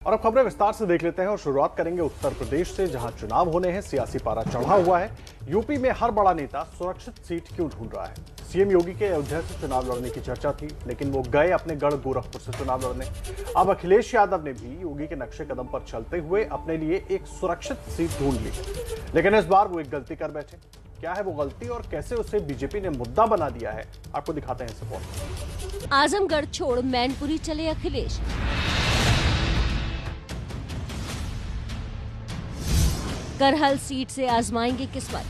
और अब खबरें विस्तार से देख लेते हैं और शुरुआत करेंगे उत्तर प्रदेश से, जहां चुनाव होने हैं, सियासी पारा चढ़ा हुआ है। यूपी में हर बड़ा नेता सुरक्षित सीट क्यों ढूंढ रहा है? सीएम योगी के अयोध्या से चुनाव लड़ने की चर्चा थी, लेकिन वो गए अपने गढ़ गोरखपुर से चुनाव लड़ने। अब अखिलेश यादव ने भी योगी के नक्शे कदम पर चलते हुए अपने लिए एक सुरक्षित सीट ढूंढ ली, लेकिन इस बार वो एक गलती कर बैठे। क्या है वो गलती और कैसे उसे बीजेपी ने मुद्दा बना दिया है, आपको दिखाते हैं इस रिपोर्ट। आजमगढ़ छोड़ मैनपुरी चले अखिलेश। करहल सीट से आजमाएंगे किस्मत,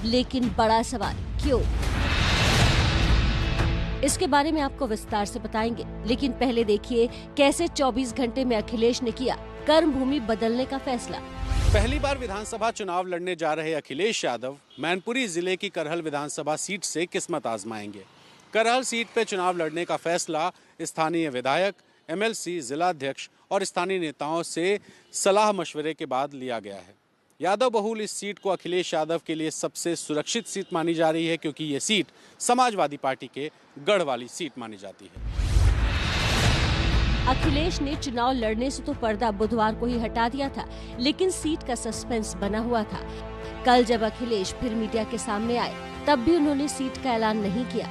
लेकिन बड़ा सवाल क्यों? इसके बारे में आपको विस्तार से बताएंगे, लेकिन पहले देखिए कैसे 24 घंटे में अखिलेश ने किया कर्म भूमि बदलने का फैसला। पहली बार विधानसभा चुनाव लड़ने जा रहे अखिलेश यादव मैनपुरी जिले की करहल विधानसभा सीट से किस्मत आजमाएंगे। करहल सीट पे चुनाव लड़ने का फैसला स्थानीय विधायक, एमएलसी, जिलाध्यक्ष और स्थानीय नेताओं से सलाह मशवरे के बाद लिया गया है। यादव बहुल इस सीट को अखिलेश यादव के लिए सबसे सुरक्षित सीट मानी जा रही है, क्योंकि ये सीट समाजवादी पार्टी के गढ़ वाली सीट मानी जाती है। अखिलेश ने चुनाव लड़ने से तो पर्दा बुधवार को ही हटा दिया था, लेकिन सीट का सस्पेंस बना हुआ था। कल जब अखिलेश फिर मीडिया के सामने आए, तब भी उन्होंने सीट का ऐलान नहीं किया।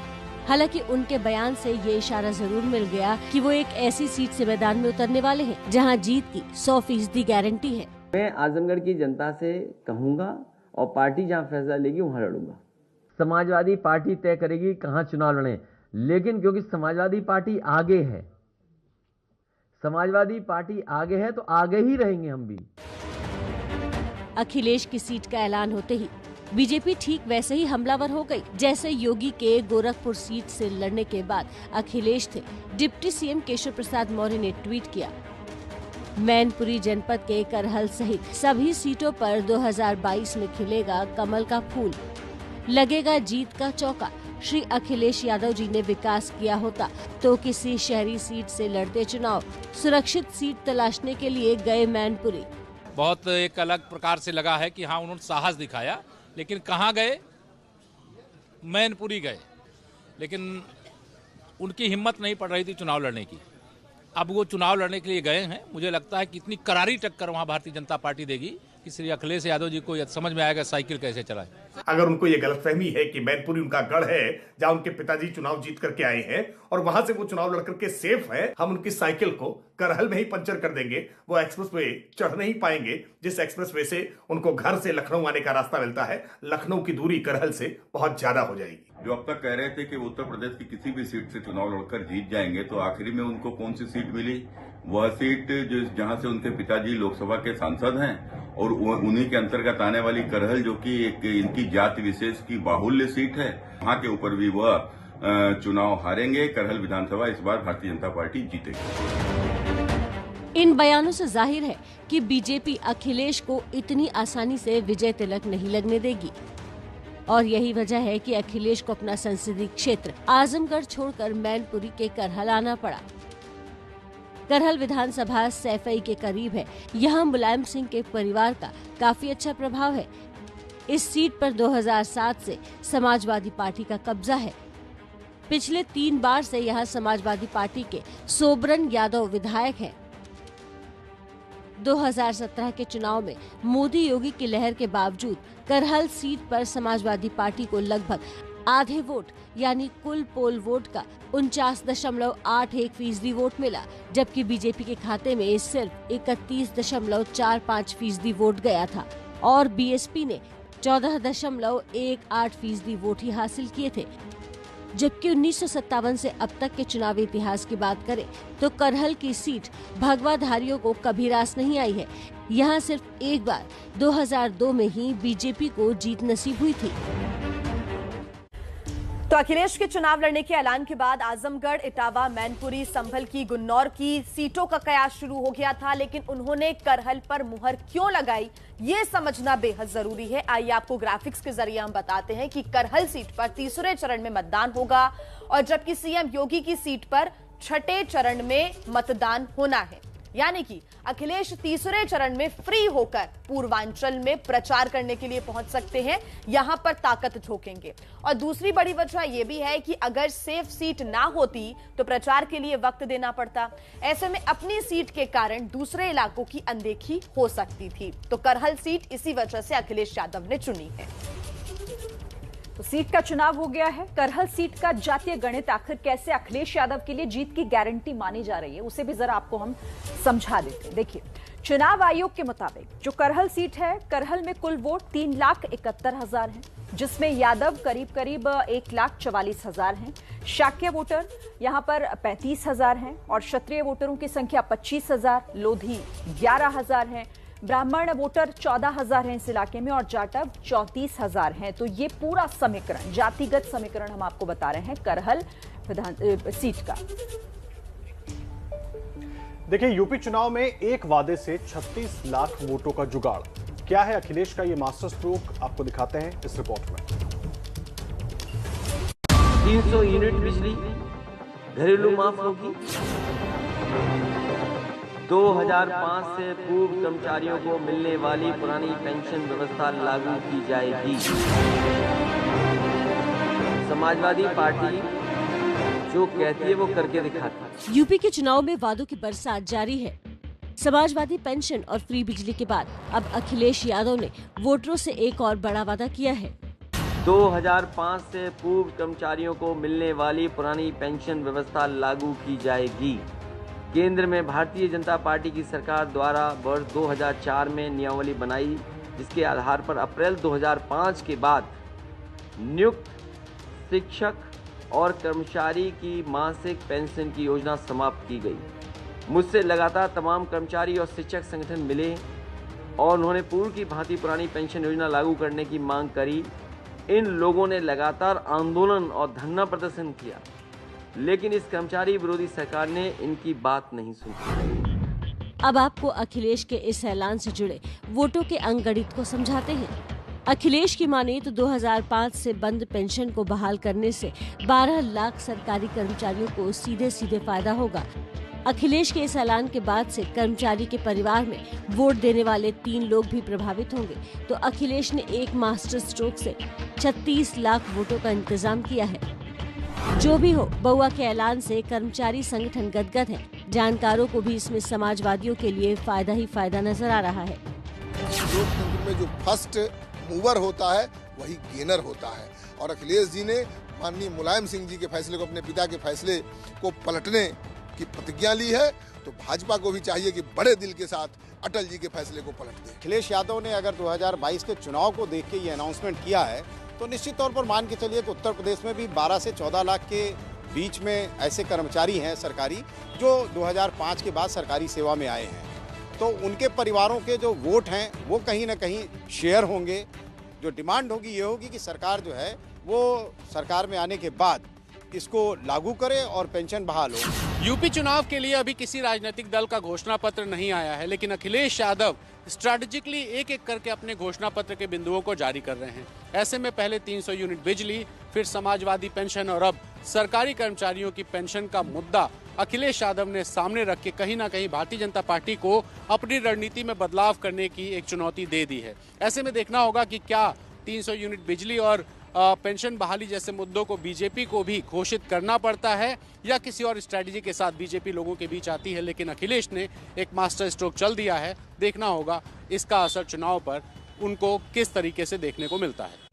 हालांकि उनके बयान से ये इशारा जरूर मिल गया कि वो एक ऐसी सीट से मैदान में उतरने वाले हैं जहां जीत की 100% गारंटी है। मैं आजमगढ़ की जनता से कहूंगा और पार्टी जहां फैसला लेगी वहां लड़ूंगा। समाजवादी पार्टी तय करेगी कहां चुनाव लड़े, लेकिन क्योंकि समाजवादी पार्टी आगे है, समाजवादी पार्टी आगे है तो आगे ही रहेंगे हम भी। अखिलेश की सीट का ऐलान होते ही बीजेपी ठीक वैसे ही हमलावर हो गई, जैसे योगी के गोरखपुर सीट से लड़ने के बाद अखिलेश थे। डिप्टी सीएम केशव प्रसाद मौर्य ने ट्वीट किया, मैनपुरी जनपद के करहल सहित सभी सीटों पर 2022 में खिलेगा कमल का फूल, लगेगा जीत का चौका। श्री अखिलेश यादव जी ने विकास किया होता तो किसी शहरी सीट से लड़ते चुनाव, सुरक्षित सीट तलाशने के लिए गए मैनपुरी। बहुत एक अलग प्रकार से लगा है कि हाँ, उन्होंने साहस दिखाया, लेकिन कहाँ गए? मैनपुरी गए, लेकिन उनकी हिम्मत नहीं पड़ रही थी चुनाव लड़ने की। अब वो चुनाव लड़ने के लिए गए हैं। मुझे लगता है कि इतनी करारी टक्कर वहाँ भारतीय जनता पार्टी देगी कि श्री अखिलेश यादव जी को समझ में आएगा साइकिल कैसे चलाए। अगर उनको ये गलतफहमी है कि मैनपुरी उनका गढ़ है जहां उनके पिताजी चुनाव जीत करके आए हैं और वहां से वो चुनाव लड़ करके सेफ है, हम उनकी साइकिल को करहल में ही पंचर कर देंगे, वो एक्सप्रेस वे चढ़ नहीं पाएंगे जिस एक्सप्रेस वे से उनको घर से लखनऊ आने का रास्ता मिलता है। लखनऊ की दूरी करहल से बहुत ज्यादा हो जाएगी। जो अब तक कह रहे थे कि उत्तर प्रदेश की किसी भी सीट से चुनाव लड़कर जीत जाएंगे, तो आखिरी में उनको कौन सी सीट मिली? वह सीट जो जहां से उनके पिताजी लोकसभा के सांसद हैं और उन्हीं के अंतर्गत आने वाली करहल, जो कि एक इनकी जाति विशेष की बाहुल्य सीट है, वहां के ऊपर भी वह चुनाव हारेंगे। करहल विधानसभा इस बार भारतीय जनता पार्टी जीतेगी। इन बयानों से जाहिर है कि बीजेपी अखिलेश को इतनी आसानी से विजय तिलक नहीं लगने देगी, और यही वजह है कि अखिलेश को अपना संसदीय क्षेत्र आजमगढ़ छोड़कर मैनपुरी के करहल आना पड़ा। करहल विधानसभा सैफई के करीब है। यहाँ मुलायम सिंह के परिवार का काफी अच्छा प्रभाव है। इस सीट पर 2007 से समाजवादी पार्टी का कब्जा है। पिछले 3 बार से यहाँ समाजवादी पार्टी के सोबरन यादव विधायक हैं। 2017 के चुनाव में मोदी योगी की लहर के बावजूद करहल सीट पर समाजवादी पार्टी को लगभग आधे वोट यानी कुल पोल वोट का 49.81% वोट मिला, जबकि बीजेपी के खाते में सिर्फ 31.45% वोट गया था और बीएसपी ने 14.18% वोट ही हासिल किए थे। जबकि 1957 से अब तक के चुनावी इतिहास की बात करें तो करहल की सीट भगवाधारियों को कभी रास नहीं आई है। यहाँ सिर्फ एक बार 2002 में ही बीजेपी को जीत नसीब हुई थी। तो अखिलेश के चुनाव लड़ने के ऐलान के बाद आजमगढ़, इटावा, मैनपुरी, संभल की, गुन्नौर की सीटों का कयास शुरू हो गया था, लेकिन उन्होंने करहल पर मुहर क्यों लगाई, ये समझना बेहद जरूरी है। आइए आपको ग्राफिक्स के जरिए हम बताते हैं कि करहल सीट पर तीसरे चरण में मतदान होगा और जबकि सीएम योगी की सीट पर छठे चरण में मतदान होना है। यानी कि अखिलेश तीसरे चरण में फ्री होकर पूर्वांचल में प्रचार करने के लिए पहुंच सकते हैं, यहां पर ताकत झोंकेंगे। और दूसरी बड़ी वजह यह भी है कि अगर सेफ सीट ना होती तो प्रचार के लिए वक्त देना पड़ता। ऐसे में अपनी सीट के कारण दूसरे इलाकों की अनदेखी हो सकती थी। तो करहल सीट इसी वजह से अखिलेश यादव ने चुनी है। तो सीट का चुनाव हो गया है। करहल सीट का जातीय गणित आखिर कैसे अखिलेश यादव के लिए जीत की गारंटी मानी जा रही है, उसे भी जरा आपको हम समझा देते हैं। देखिए, चुनाव आयोग के मुताबिक जो करहल सीट है, करहल में कुल वोट 3,71,000 हैं, जिसमें यादव करीब करीब 1,44,000 हैं। शाक्य वोटर यहां पर 35,000 हैं और क्षत्रिय वोटरों की संख्या 25,000, लोधी 11,000 है, ब्राह्मण वोटर 14,000 हैं इस इलाके में और जाटव 34,000 हैं। तो ये पूरा समीकरण, जातिगत समीकरण हम आपको बता रहे हैं करहल विधान सीट का। देखिए, यूपी चुनाव में एक वादे से 36 लाख वोटों का जुगाड़। क्या है अखिलेश का ये मास्टर स्ट्रोक, आपको दिखाते हैं इस रिपोर्ट में। 300 यूनिट बिजली घरेलू माफ होगी। 2005 से पूर्व कर्मचारियों को मिलने वाली पुरानी पेंशन व्यवस्था लागू की जाएगी। समाजवादी पार्टी जो कहती है वो करके दिखाती है। यूपी के चुनाव में वादों की बरसात जारी है। समाजवादी पेंशन और फ्री बिजली के बाद अब अखिलेश यादव ने वोटरों से एक और बड़ा वादा किया है। 2005 से पूर्व कर्मचारियों को मिलने वाली पुरानी पेंशन व्यवस्था लागू की जाएगी। केंद्र में भारतीय जनता पार्टी की सरकार द्वारा वर्ष 2004 में नियमावली बनाई, जिसके आधार पर अप्रैल 2005 के बाद नियुक्त शिक्षक और कर्मचारी की मासिक पेंशन की योजना समाप्त की गई। मुझसे लगातार तमाम कर्मचारी और शिक्षक संगठन मिले और उन्होंने पूर्व की भांति पुरानी पेंशन योजना लागू करने की मांग करी। इन लोगों ने लगातार आंदोलन और धरना प्रदर्शन किया, लेकिन इस कर्मचारी विरोधी सरकार ने इनकी बात नहीं सुनी। अब आपको अखिलेश के इस ऐलान से जुड़े वोटों के अंकगणित को समझाते हैं। अखिलेश की माने तो 2005 से बंद पेंशन को बहाल करने से 12 लाख सरकारी कर्मचारियों को सीधे सीधे फायदा होगा। अखिलेश के इस ऐलान के बाद से कर्मचारी के परिवार में वोट देने वाले 3 लोग भी प्रभावित होंगे। तो अखिलेश ने एक मास्टर स्ट्रोक से 36 लाख वोटों का इंतजाम किया है। जो भी हो, बउआ के ऐलान से कर्मचारी संगठन गदगद है। जानकारों को भी इसमें समाजवादियों के लिए फायदा ही फायदा नजर आ रहा है। लोकतंत्र में जो फर्स्ट मूवर होता है वही गेनर होता है, और अखिलेश जी ने माननीय मुलायम सिंह जी के फैसले को, अपने पिता के फैसले को पलटने की प्रतिज्ञा ली है। तो भाजपा को भी चाहिए कि बड़े दिल के साथ अटल जी के फैसले को पलट दे। अखिलेश यादव ने अगर 2022 के चुनाव को देख के ये अनाउंसमेंट किया है तो निश्चित तौर पर मान के चलिए कि उत्तर प्रदेश में भी 12 से 14 लाख के बीच में ऐसे कर्मचारी हैं सरकारी, जो 2005 के बाद सरकारी सेवा में आए हैं। तो उनके परिवारों के जो वोट हैं वो कहीं ना कहीं शेयर होंगे। जो डिमांड होगी ये होगी कि सरकार जो है वो सरकार में आने के बाद इसको लागू करे और पेंशन बहाल हो। यूपी चुनाव के लिए अभी किसी राजनीतिक दल का घोषणा पत्र नहीं आया है, लेकिन अखिलेश यादव स्ट्रैटेजिकली एक एक करके अपने घोषणा पत्र के बिंदुओं को जारी कर रहे हैं। ऐसे में पहले 300 यूनिट बिजली, फिर समाजवादी पेंशन और अब सरकारी कर्मचारियों की पेंशन का मुद्दा अखिलेश यादव ने सामने रख के कहीं ना कहीं भारतीय जनता पार्टी को अपनी रणनीति में बदलाव करने की एक चुनौती दे दी है। ऐसे में देखना होगा कि क्या 300 यूनिट बिजली और पेंशन बहाली जैसे मुद्दों को बीजेपी को भी घोषित करना पड़ता है या किसी और स्ट्रेटजी के साथ बीजेपी लोगों के बीच आती है। लेकिन अखिलेश ने एक मास्टर स्ट्रोक चल दिया है। देखना होगा इसका असर चुनाव पर उनको किस तरीके से देखने को मिलता है।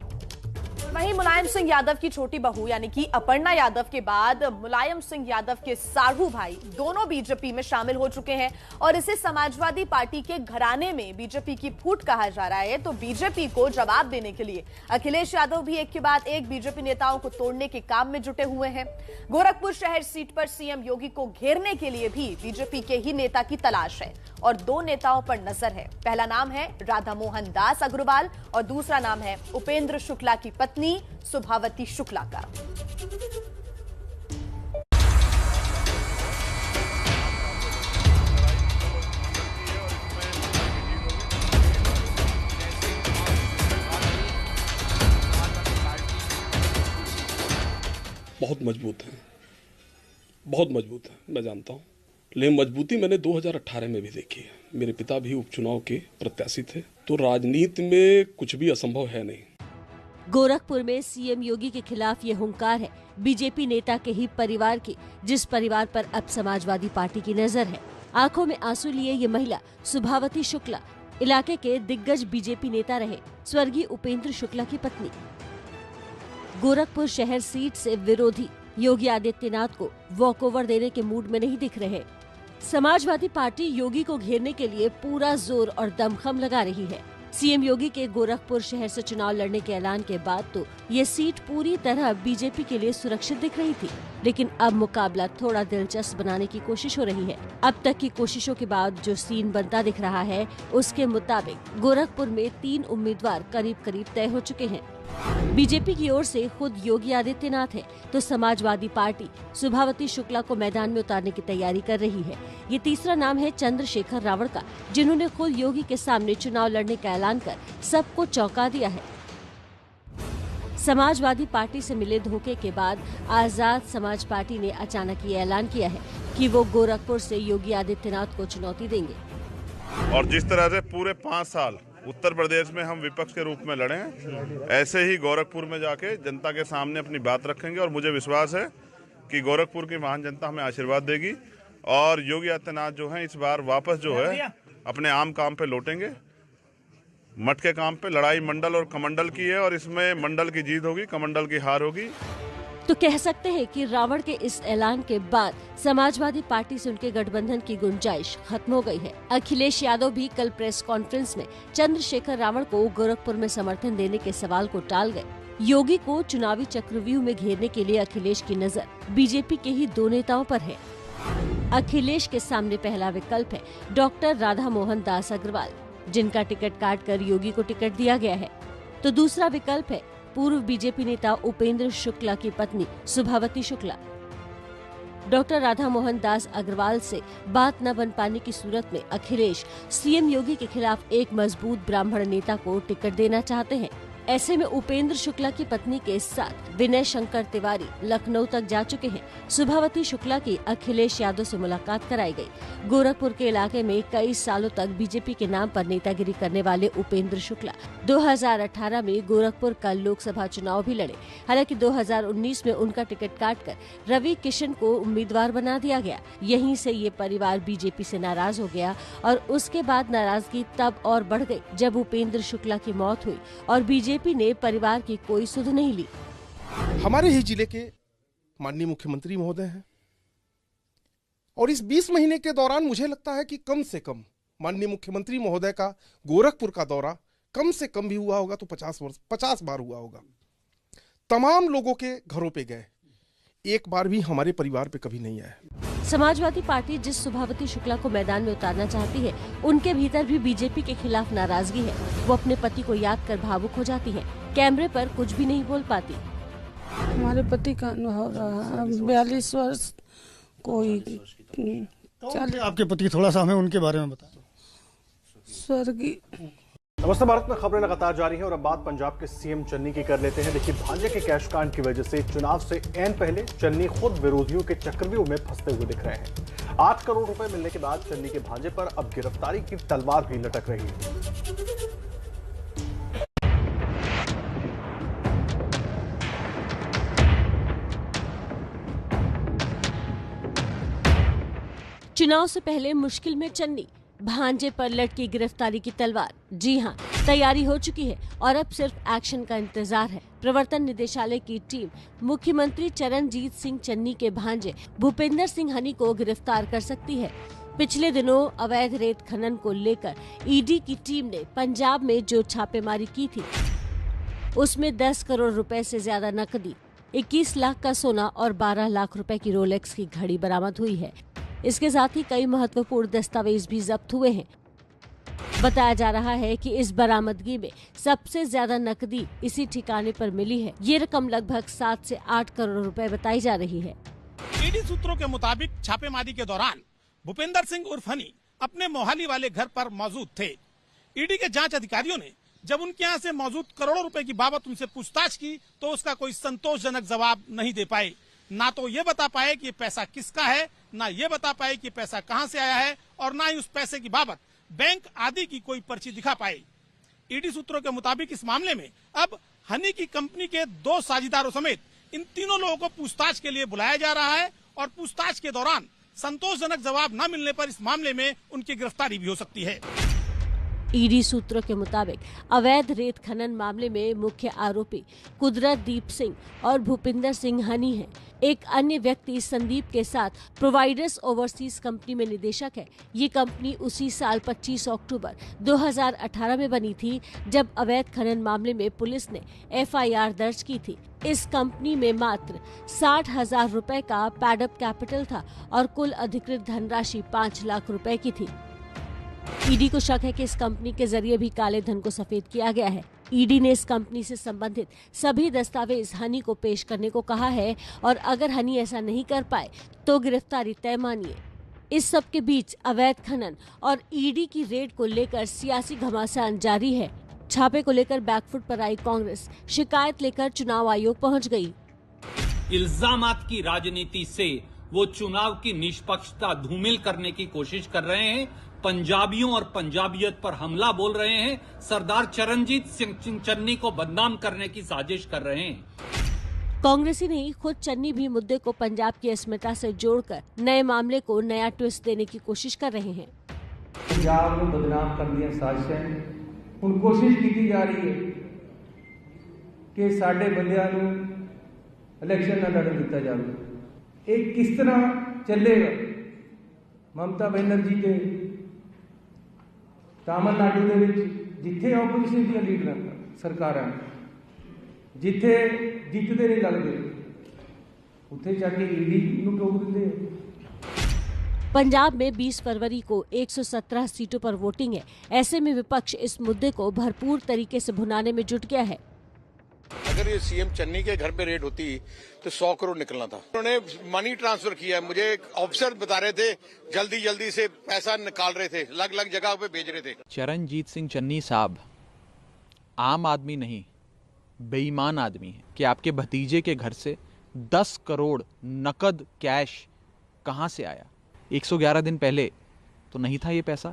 वहीं मुलायम सिंह यादव की छोटी बहू यानी कि अपर्णा यादव के बाद मुलायम सिंह यादव के साढ़ू भाई दोनों बीजेपी में शामिल हो चुके हैं और इसे समाजवादी पार्टी के घराने में बीजेपी की फूट कहा जा रहा है। तो बीजेपी को जवाब देने के लिए अखिलेश यादव भी एक के बाद एक बीजेपी नेताओं को तोड़ने के काम में जुटे हुए हैं। गोरखपुर शहर सीट पर सीएम योगी को घेरने के लिए भी बीजेपी के ही नेता की तलाश है और 2 नेताओं पर नजर है। पहला नाम है राधा मोहन दास अग्रवाल और दूसरा नाम है उपेंद्र शुक्ला की पत्नी सुभावती शुक्ला का। बहुत मजबूत है, बहुत मजबूत है, मैं जानता हूं। लेकिन मजबूती मैंने 2018 में भी देखी है। मेरे पिता भी उपचुनाव के प्रत्याशी थे, तो राजनीति में कुछ भी असंभव है नहीं। गोरखपुर में सीएम योगी के खिलाफ ये हुंकार है बीजेपी नेता के ही परिवार की, जिस परिवार पर अब समाजवादी पार्टी की नजर है। आंखों में आंसू लिए ये महिला सुभावती शुक्ला इलाके के दिग्गज बीजेपी नेता रहे स्वर्गीय उपेंद्र शुक्ला की पत्नी। गोरखपुर शहर सीट से विरोधी योगी आदित्यनाथ को वॉकओवर देने के मूड में नहीं दिख रहे। समाजवादी पार्टी योगी को घेरने के लिए पूरा जोर और दमखम लगा रही है। सीएम योगी के गोरखपुर शहर से चुनाव लड़ने के ऐलान के बाद तो ये सीट पूरी तरह बीजेपी के लिए सुरक्षित दिख रही थी, लेकिन अब मुकाबला थोड़ा दिलचस्प बनाने की कोशिश हो रही है। अब तक की कोशिशों के बाद जो सीन बनता दिख रहा है, उसके मुताबिक गोरखपुर में 3 उम्मीदवार करीब करीब तय हो चुके हैं। बीजेपी की ओर से खुद योगी आदित्यनाथ है, तो समाजवादी पार्टी सुभावती शुक्ला को मैदान में उतारने की तैयारी कर रही है। ये तीसरा नाम है चंद्रशेखर रावण का, जिन्होंने खुद योगी के सामने चुनाव लड़ने का ऐलान कर सबको चौंका दिया है। समाजवादी पार्टी से मिले धोखे के बाद आजाद समाज पार्टी ने अचानक ये ऐलान किया है कि वो गोरखपुर से योगी आदित्यनाथ को चुनौती देंगे। और जिस तरह से पूरे 5 साल उत्तर प्रदेश में हम विपक्ष के रूप में लड़े हैं, ऐसे ही गोरखपुर में जाके जनता के सामने अपनी बात रखेंगे। और मुझे विश्वास है कि गोरखपुर की महान जनता हमें आशीर्वाद देगी और योगी आदित्यनाथ जो है इस बार वापस जो है अपने आम काम पे लौटेंगे। मठ के काम पे लड़ाई मंडल और कमंडल की है और इसमें मंडल की जीत होगी, कमंडल की हार होगी। तो कह सकते हैं कि रावण के इस ऐलान के बाद समाजवादी पार्टी से उनके गठबंधन की गुंजाइश खत्म हो गई है। अखिलेश यादव भी कल प्रेस कॉन्फ्रेंस में चंद्रशेखर रावण को गोरखपुर में समर्थन देने के सवाल को टाल गए। योगी को चुनावी चक्रव्यूह में घेरने के लिए अखिलेश की नजर बीजेपी के ही 2 नेताओं पर है। अखिलेश के सामने पहला विकल्प है डॉक्टर राधा मोहन दास अग्रवाल, जिनका टिकट काटकर योगी को टिकट दिया गया है। तो दूसरा विकल्प है पूर्व बीजेपी नेता उपेंद्र शुक्ला की पत्नी सुभावती शुक्ला। डॉक्टर राधा मोहन दास अग्रवाल से बात न बन पाने की सूरत में अखिलेश सीएम योगी के खिलाफ एक मजबूत ब्राह्मण नेता को टिकट देना चाहते हैं। ऐसे में उपेंद्र शुक्ला की पत्नी के साथ विनय शंकर तिवारी लखनऊ तक जा चुके हैं। सुभावती शुक्ला की अखिलेश यादव से मुलाकात कराई गई। गोरखपुर के इलाके में कई सालों तक बीजेपी के नाम पर नेतागिरी करने वाले उपेंद्र शुक्ला 2018 में गोरखपुर का लोकसभा चुनाव भी लड़े। हालांकि 2019 में उनका टिकट काटकर रवि किशन को उम्मीदवार बना दिया गया। यहीं से ये परिवार बीजेपी से नाराज हो गया और उसके बाद नाराजगी तब और बढ़ गई जब उपेंद्र शुक्ला की मौत हुई और बीजेपी ने परिवार की कोई सुध नहीं ली। हमारे ही जिले के माननीय मुख्यमंत्री महोदय हैं और इस 20 महीने के दौरान मुझे लगता है कि कम से कम माननीय मुख्यमंत्री महोदय का गोरखपुर का दौरा कम से कम भी हुआ होगा तो 50 बार हुआ होगा। तमाम लोगों के घरों पे गए, एक बार भी हमारे परिवार पे कभी नहीं आया। समाजवादी पार्टी जिस सुभावती शुक्ला को मैदान में उतारना चाहती है, उनके भीतर भी बीजेपी के खिलाफ नाराजगी है। वो अपने पति को याद कर भावुक हो जाती है, कैमरे पर कुछ भी नहीं बोल पाती। हमारे पति का अनुभव रहा 42 वर्ष कोई आपके पति, थोड़ा सा हमें उनके बारे में बताएं। स्वर्गीय। नमस्ते भारत में खबरें लगातार जारी हैं और अब बात पंजाब के सीएम चन्नी की कर लेते हैं। देखिए, भांजे के कैश कांड की वजह से चुनाव से ऐन पहले चन्नी खुद विरोधियों के चक्रव्यूह में फंसते हुए दिख रहे हैं। 8 करोड़ रुपए मिलने के बाद चन्नी के भांजे पर अब गिरफ्तारी की तलवार भी लटक रही है। चुनाव से पहले मुश्किल में चन्नी, भांजे पर लटकी गिरफ्तारी की तलवार। जी हां, तैयारी हो चुकी है और अब सिर्फ एक्शन का इंतजार है। प्रवर्तन निदेशालय की टीम मुख्यमंत्री चरणजीत सिंह चन्नी के भांजे भूपेंद्र सिंह हनी को गिरफ्तार कर सकती है। पिछले दिनों अवैध रेत खनन को लेकर ईडी की टीम ने पंजाब में जो छापेमारी की थी, उसमें 10 करोड़ रुपए से ज्यादा नकदी, 21 लाख का सोना और 12 लाख रुपए की रोलेक्स की घड़ी बरामद हुई है। इसके साथ ही कई महत्वपूर्ण दस्तावेज भी जब्त हुए हैं। बताया जा रहा है कि इस बरामदगी में सबसे ज्यादा नकदी इसी ठिकाने पर मिली है। ये रकम लगभग 7 से 8 करोड़ रुपए बताई जा रही है। ईडी सूत्रों के मुताबिक छापेमारी के दौरान भूपेंद्र सिंह उर्फ हनी अपने मोहाली वाले घर पर मौजूद थे। ईडी के जांच अधिकारियों ने जब उनके यहाँ से मौजूद करोड़ों रुपए की बाबत उनसे पूछताछ की तो उसका कोई संतोषजनक जवाब नहीं दे पाए। ना तो ये बता पाए कि ये पैसा किसका है, ना ये बता पाए कि पैसा कहां से आया है और ना ही उस पैसे की बाबत बैंक आदि की कोई पर्ची दिखा पाए। ईडी सूत्रों के मुताबिक इस मामले में अब हनी की कंपनी के 2 साझेदारों समेत इन तीनों लोगों को पूछताछ के लिए बुलाया जा रहा है और पूछताछ के दौरान संतोषजनक जवाब न मिलने पर इस मामले में उनकी गिरफ्तारी भी हो सकती है। ईडी सूत्रों के मुताबिक अवैध रेत खनन मामले में मुख्य आरोपी कुदरतदीप सिंह और भूपिंदर सिंह हनी हैं। एक अन्य व्यक्ति संदीप के साथ प्रोवाइडर्स ओवरसीज कंपनी में निदेशक है। ये कंपनी उसी साल 25 अक्टूबर 2018 में बनी थी, जब अवैध खनन मामले में पुलिस ने एफआईआर दर्ज की थी। इस कंपनी में मात्र 60,000 रुपए का पैडअप कैपिटल था और कुल अधिकृत धनराशि 5 लाख रुपए की थी। ईडी को शक है कि इस कंपनी के जरिए भी काले धन को सफेद किया गया है। ईडी ने इस कंपनी से संबंधित सभी दस्तावेज हनी को पेश करने को कहा है और अगर हनी ऐसा नहीं कर पाए तो गिरफ्तारी तय मानिए। इस सब के बीच अवैध खनन और ईडी की रेड को लेकर सियासी घमासान जारी है। छापे को लेकर बैकफुट पर आई कांग्रेस शिकायत लेकर चुनाव आयोग पहुंच गई। इल्जामात की राजनीति से वो चुनाव की निष्पक्षता धूमिल करने की कोशिश कर रहे हैं। पंजाबियों और पंजाबियत पर हमला बोल रहे हैं। सरदार चरणजीत सिंह चन्नी को बदनाम करने की साजिश कर रहे हैं। कांग्रेसी नहीं, खुद चन्नी भी मुद्दे को पंजाब की अस्मिता से जोड़कर नए मामले को नया ट्विस्ट देने की कोशिश कर रहे हैं। पंजाब को बदनाम करने की साजिश हुण कोशिश की जा रही है कि साडे बंदियां नूं इलेक्शन ना लड़न दिता जाए। एक किस तरह चलेगा? ममता बनर्जी के तमिलनाडु ਦੇ ਵਿੱਚ ਜਿੱਥੇ ਆਪੋਜੀਸ਼ਨ ਦੀਆਂ ਲੀਡਰਾਂ ਸਰਕਾਰਾਂ ਜਿੱਥੇ ਜਿੱਤਦੇ ਨਹੀਂ ਲੱਗਦੇ ਉੱਥੇ ਜਾ ਕੇ ਈਡੀ ਨੂੰ ਟੋਕ ਦਿੰਦੇ ਆ। पंजाब में 20 फरवरी को 117 सीटों पर वोटिंग है। ऐसे में विपक्ष इस मुद्दे को भरपूर तरीके से भुनाने में जुट गया है। अगर ये सीएम चन्नी के घर पे रेड होती तो 100 करोड़ निकलना था। उन्होंने मनी ट्रांसफर किया। मुझे एक ऑफिसर बता रहे थे जल्दी से पैसा निकाल रहे थे, अलग अलग जगह पे भेज रहे थे। चरणजीत सिंह चन्नी साहब आम आदमी नहीं, बेईमान आदमी है कि आपके भतीजे के घर से 10 करोड़ नकद कैश कहां से आया? 111 दिन पहले तो नहीं था ये पैसा।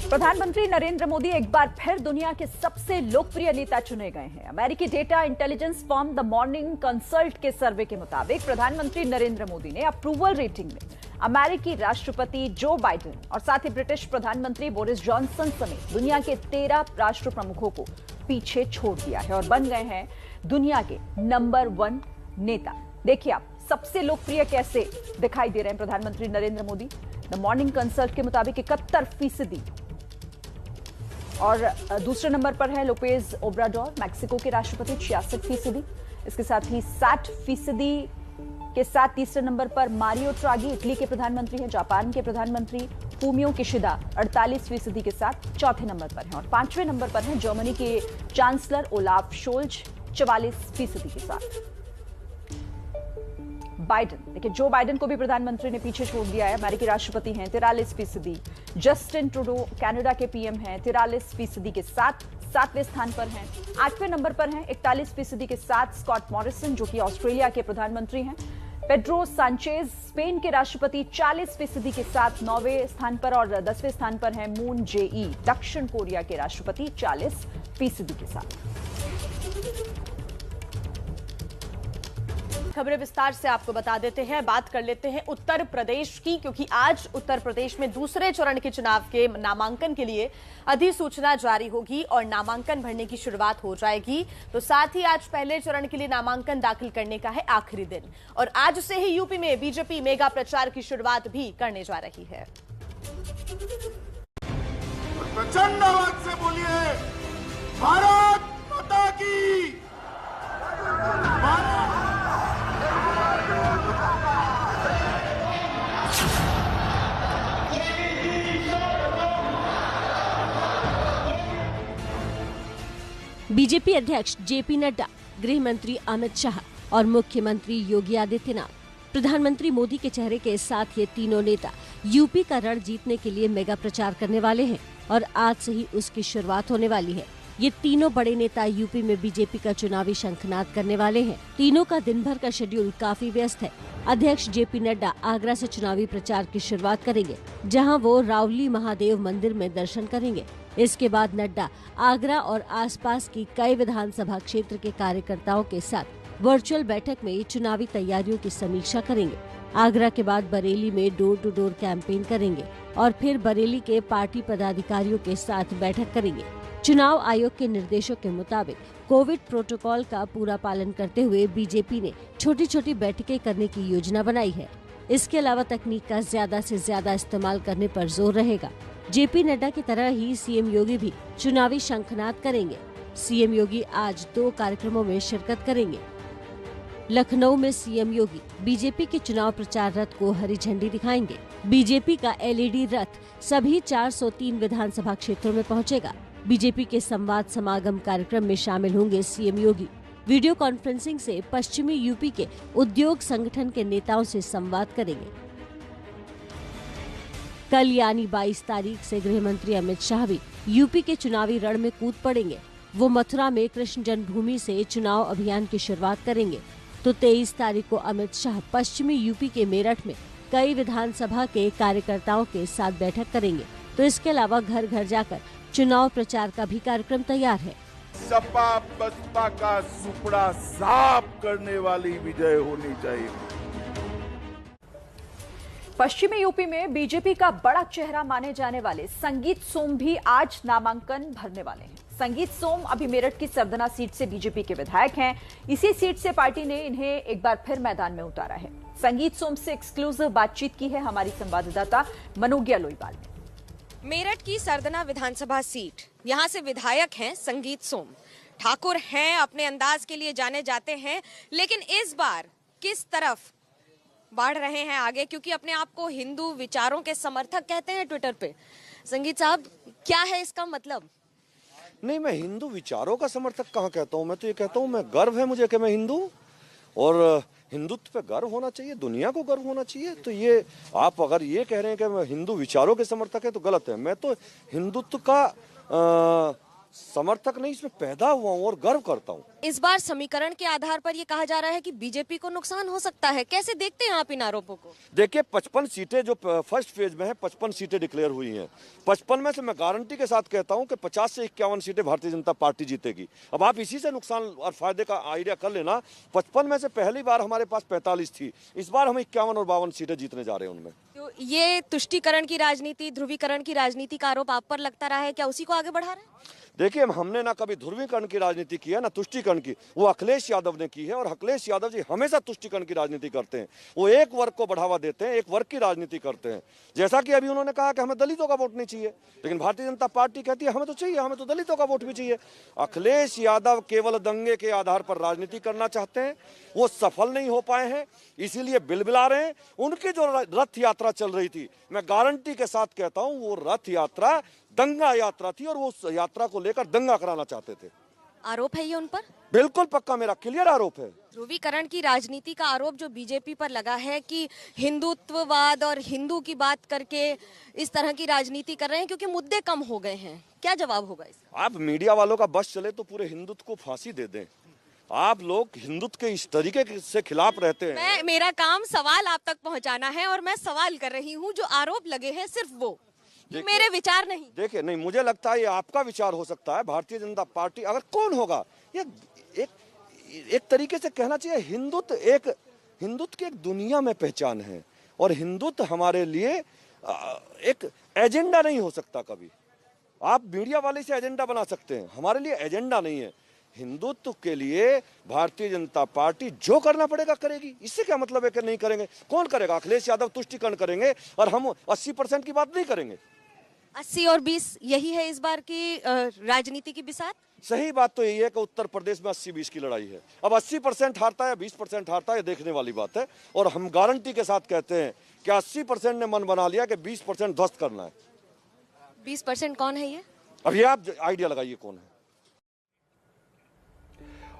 प्रधानमंत्री नरेंद्र मोदी एक बार फिर दुनिया के सबसे लोकप्रिय नेता चुने गए हैं। अमेरिकी data intelligence firm the morning consult के सर्वे के मुताबिक प्रधानमंत्री नरेंद्र मोदी ने अप्रूवल रेटिंग में अमेरिकी राष्ट्रपति जो बाइडेन और साथ ही ब्रिटिश प्रधानमंत्री बोरिस जॉनसन समेत दुनिया के 13 राष्ट्र प्रमुखों को पीछे छोड़ दिया है और बन गए हैं दुनिया के नंबर 1 नेता। देखिए आप सबसे लोकप्रिय कैसे दिखाई दे रहे हैं प्रधानमंत्री Narendra Modi. The morning consult के मुताबिक 71% और दूसरे नंबर पर है लोपेज ओब्राडोर मैक्सिको के राष्ट्रपति 66%। इसके साथ ही 60% के साथ तीसरे नंबर पर मारियो ड्रागी इटली के प्रधानमंत्री हैं। जापान के प्रधानमंत्री फूमियो किशिदा 48% के साथ चौथे नंबर पर हैं और 5वें नंबर पर हैं जर्मनी के चांसलर ओलाफ शोल्ज 44% के साथ। बाइडेन, देखिए जो बाइडेन को भी प्रधानमंत्री ने पीछे छोड़ दिया है। अमेरिकी राष्ट्रपति हैं 43%। जस्टिन ट्रूडो कनाडा के पीएम हैं 43% के साथ 7वें स्थान पर हैं। 8वें नंबर पर हैं 41% के साथ स्कॉट मॉरिसन जो कि ऑस्ट्रेलिया के प्रधानमंत्री हैं। पेड्रो सांचेज स्पेन के राष्ट्रपति 40% के साथ 9वें स्थान पर और 10वें स्थान पर हैं मून जे-ई दक्षिण कोरिया के राष्ट्रपति 40% के साथ। खबरें विस्तार से आपको बता देते हैं। बात कर लेते हैं उत्तर प्रदेश की, क्योंकि आज उत्तर प्रदेश में दूसरे चरण के चुनाव के नामांकन के लिए अधिसूचना जारी होगी और नामांकन भरने की शुरुआत हो जाएगी। तो साथ ही आज पहले चरण के लिए नामांकन दाखिल करने का है आखिरी दिन और आज से ही यूपी में बीजेपी मेगा प्रचार की शुरुआत भी करने जा रही है। प्रचंड आवाज से बोलिए भारत माता की। बीजेपी अध्यक्ष जेपी नड्डा, गृह मंत्री अमित शाह और मुख्यमंत्री योगी आदित्यनाथ प्रधानमंत्री मोदी के चेहरे के साथ ये तीनों नेता यूपी का रण जीतने के लिए मेगा प्रचार करने वाले हैं और आज से ही उसकी शुरुआत होने वाली है। ये तीनों बड़े नेता यूपी में बीजेपी का चुनावी शंखनाद करने वाले हैं। तीनों का दिन भर का शेड्यूल काफी व्यस्त है। अध्यक्ष जेपी नड्डा आगरा से चुनावी प्रचार की शुरुआत करेंगे, जहां वो रावली महादेव मंदिर में दर्शन करेंगे। इसके बाद नड्डा आगरा और आसपास की कई विधानसभा क्षेत्र के कार्यकर्ताओं के साथ वर्चुअल बैठक में चुनावी तैयारियों की समीक्षा करेंगे। आगरा के बाद बरेली में डोर टू डोर कैंपेन करेंगे और फिर बरेली के पार्टी पदाधिकारियों के साथ बैठक करेंगे। चुनाव आयोग के निर्देशों के मुताबिक कोविड प्रोटोकॉल का पूरा पालन करते हुए बीजेपी ने छोटी छोटी बैठकें करने की योजना बनाई है। इसके अलावा तकनीक का ज्यादा से ज्यादा इस्तेमाल करने पर जोर रहेगा। जेपी नड्डा की तरह ही सीएम योगी भी चुनावी शंखनाद करेंगे। सीएम योगी आज 2 कार्यक्रमों में शिरकत करेंगे। लखनऊ में सीएम योगी बीजेपी के चुनाव प्रचार रथ को हरी झंडी दिखाएंगे। बीजेपी का एलईडी रथ सभी 403 विधानसभा क्षेत्रों में पहुंचेगा। बीजेपी के संवाद समागम कार्यक्रम में शामिल होंगे सीएम योगी। वीडियो कॉन्फ्रेंसिंग से पश्चिमी यूपी के उद्योग संगठन के नेताओं से संवाद करेंगे। कल यानी 22 तारीख से गृह मंत्री अमित शाह भी यूपी के चुनावी रण में कूद पड़ेंगे। वो मथुरा में कृष्ण जन्मभूमि से चुनाव अभियान की शुरुआत करेंगे, तो 23 तारीख को अमित शाह पश्चिमी यूपी के मेरठ में कई विधानसभा के कार्यकर्ताओं के साथ बैठक करेंगे। तो इसके अलावा घर घर जाकर चुनाव प्रचार का भी कार्यक्रम तैयार है। सपा बसपा का सुपड़ा साफ करने वाली विजय होनी चाहिए। पश्चिमी यूपी में बीजेपी का बड़ा चेहरा माने जाने वाले संगीत सोम भी आज नामांकन भरने वाले हैं। संगीत सोम अभी मेरठ की सरदना सीट से बीजेपी के विधायक हैं। इसी सीट से पार्टी ने इन्हें एक बार फिर मैदान में उतारा है। संगीत सोम से एक्सक्लूसिव बातचीत की है हमारी संवाददाता मनोज्ञा लोईवाल ने। मेरठ की सरदना विधानसभा सीट, यहां से विधायक हैं संगीत सोम। ठाकुर हैं, अपने अंदाज के लिए जाने जाते हैं, लेकिन इस बार किस तरफ बढ़ रहे हैं आगे, क्योंकि अपने आप को हिंदू विचारों के समर्थक कहते हैं ट्विटर पे। संगीत साहब, क्या है इसका मतलब? नहीं, मैं हिंदू विचारों का समर्थक कहाँ कहता हूँ। मैं तो ये कहता हूँ, मैं गर्व है मुझे कि मैं हिंदू, और हिंदुत्व पे गर्व होना चाहिए, दुनिया को गर्व होना चाहिए। तो ये आप अगर ये कह रहे हैं कि मैं हिंदू विचारों के समर्थक है तो गलत है। मैं तो हिंदुत्व का समर्थक नहीं, इसमें पैदा हुआ हूँ और गर्व करता हूँ। इस बार समीकरण के आधार पर ये कहा जा रहा है कि बीजेपी को नुकसान हो सकता है। कैसे देखते हैं आप इन आरोपों को? देखिए, 55 सीटें जो फर्स्ट फेज में है, 55 सीटें डिक्लेयर हुई हैं। 55 में से मैं गारंटी के साथ कहता हूं कि 50 से 51 सीटें भारतीय जनता पार्टी जीतेगी। अब आप इसी से नुकसान और फायदे का आइडिया कर लेना। 55 में से पहली बार हमारे पास 45 थी, इस बार हम 51 और 52 सीटें जीतने जा रहे हैं उनमें। तो ये तुष्टीकरण की राजनीति, ध्रुवीकरण की राजनीति का आरोप आप पर लगता रहा है, क्या उसी को आगे बढ़ा रहे हैं? देखिए, हमने ना कभी ध्रुवीकरण की राजनीति की है ना तुष्टीकरण की, वो अखिलेश यादव ने की है। और अखिलेश यादव जी हमेशा तुष्टीकरण की राजनीति करते हैं। वो एक वर्ग को बढ़ावा देते हैं, एक वर्ग की राजनीति करते हैं। जैसा कि अभी उन्होंने कहा कि हमें दलितों का वोट नहीं चाहिए, लेकिन भारतीय जनता पार्टी कहती है हमें तो चाहिए, हमें तो दलितों का वोट भी चाहिए। अखिलेश यादव केवल दंगे के आधार पर राजनीति करना चाहते हैं, वो सफल नहीं हो पाए हैं, इसीलिए बिलबिला रहे हैं। उनकी जो रथ यात्रा चल रही थी, मैं गारंटी के साथ कहता हूं, वो रथ यात्रा दंगा यात्रा थी और वो उस यात्रा को लेकर दंगा कराना चाहते थे। आरोप है ये उन पर? बिल्कुल पक्का, मेरा क्लियर आरोप है। ध्रुवीकरण की राजनीति का आरोप जो बीजेपी पर लगा है कि हिंदुत्ववाद और हिंदू की बात करके इस तरह की राजनीति कर रहे हैं क्योंकि मुद्दे कम हो गए हैं, क्या जवाब होगा इसका? आप मीडिया वालों का बस चले तो पूरे हिंदुत्व को फांसी दे दें। आप लोग हिंदुत्व के इस तरीके से खिलाफ रहते हैं। मेरा काम सवाल आप तक पहुंचाना है और मैं सवाल कर रही हूं। जो आरोप लगे हैं सिर्फ वो, मेरे विचार नहीं। देखिए, नहीं, मुझे लगता है ये आपका विचार हो सकता है। भारतीय जनता पार्टी अगर कौन होगा, ये एक तरीके से कहना चाहिए, हिंदुत्व की एक दुनिया में पहचान है और हिंदुत्व हमारे लिए एक एजेंडा नहीं हो सकता। कभी आप मीडिया वाले से एजेंडा बना सकते हैं, हमारे लिए एजेंडा नहीं है। हिंदुत्व के लिए भारतीय जनता पार्टी जो करना पड़ेगा करेगी। इससे क्या मतलब है कि नहीं करेंगे? कौन करेगा? अखिलेश यादव तुष्टीकरण करेंगे और हम 80% की बात नहीं करेंगे। 80 और 20 यही है इस बार की राजनीति की बिसात। सही बात तो यही है कि उत्तर प्रदेश में 80-20 की लड़ाई है। अब 80% हारता है, 20% हारता है, देखने वाली बात है। और हम गारंटी के साथ कहते हैं कि 80% ने मन बना लिया कि 20% ध्वस्त करना है। 20% कौन है ये? अभी आप आइडिया लगाइए कौन है।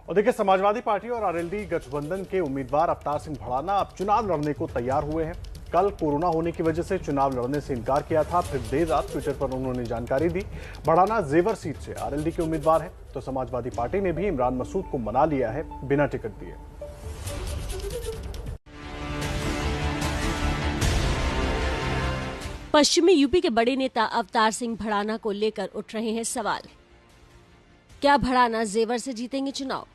और देखिए, समाजवादी पार्टी और आरएलडी गठबंधन के उम्मीदवार अवतार सिंह भड़ाना अब चुनाव लड़ने को तैयार हुए हैं। कल कोरोना होने की वजह से चुनाव लड़ने से इनकार किया था, फिर देर रात ट्विटर पर उन्होंने जानकारी दी। भड़ाना जेवर सीट से आरएलडी के उम्मीदवार हैं, तो समाजवादी पार्टी ने भी इमरान मसूद को मना लिया है बिना टिकट दिए। पश्चिमी यूपी के बड़े नेता अवतार सिंह भड़ाना को लेकर उठ रहे हैं सवाल। क्या भड़ाना जेवर से जीतेंगे चुनाव?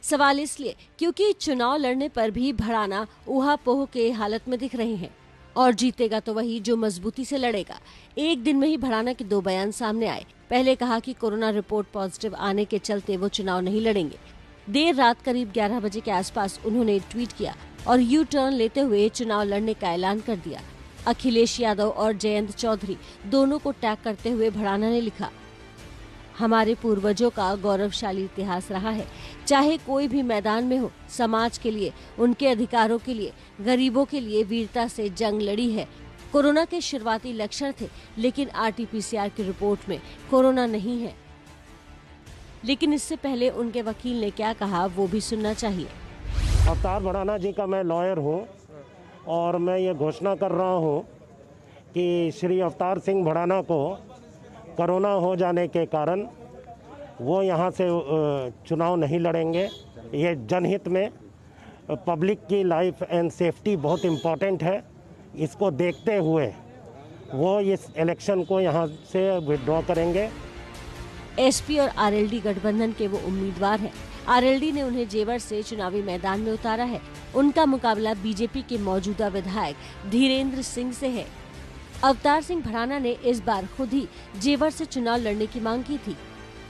सवाल इसलिए क्योंकि चुनाव लड़ने पर भी भड़ाना ऊहापोह के हालत में दिख रहे हैं और जीतेगा तो वही जो मजबूती से लड़ेगा। एक दिन में ही भड़ाना के 2 बयान सामने आए। पहले कहा कि कोरोना रिपोर्ट पॉजिटिव आने के चलते वो चुनाव नहीं लड़ेंगे। देर रात करीब 11 बजे के आसपास उन्होंने ट्वीट किया और यू टर्न लेते हुए चुनाव लड़ने का ऐलान कर दिया। अखिलेश यादव और जयंत चौधरी दोनों को टैग करते हुए भड़ाना ने लिखा, हमारे पूर्वजों का गौरवशाली इतिहास रहा है। चाहे कोई भी मैदान में हो, समाज के लिए, उनके अधिकारों के लिए, गरीबों के लिए वीरता से जंग लड़ी है। कोरोना के शुरुआती लक्षण थे, लेकिन आरटीपीसीआर की रिपोर्ट में कोरोना नहीं है। लेकिन इससे पहले उनके वकील ने क्या कहा वो भी सुनना चाहिए। अवतार भड़ाना जी का मैं लॉयर हूँ और मैं ये घोषणा कर रहा हूँ कि श्री अवतार सिंह भड़ाना को कोरोना हो जाने के कारण वो यहाँ से चुनाव नहीं लड़ेंगे। ये जनहित में पब्लिक की लाइफ एंड सेफ्टी बहुत इम्पोर्टेंट है। इसको देखते हुए वो इस इलेक्शन को यहाँ से विड्रॉ करेंगे। एसपी और आरएलडी गठबंधन के वो उम्मीदवार हैं। आरएलडी ने उन्हें जेवर से चुनावी मैदान में उतारा है। उनका मुकाबला बीजेपी के मौजूदा विधायक धीरेन्द्र सिंह से है। अवतार सिंह भड़ाना ने इस बार खुद ही जेवर से चुनाव लड़ने की मांग की थी,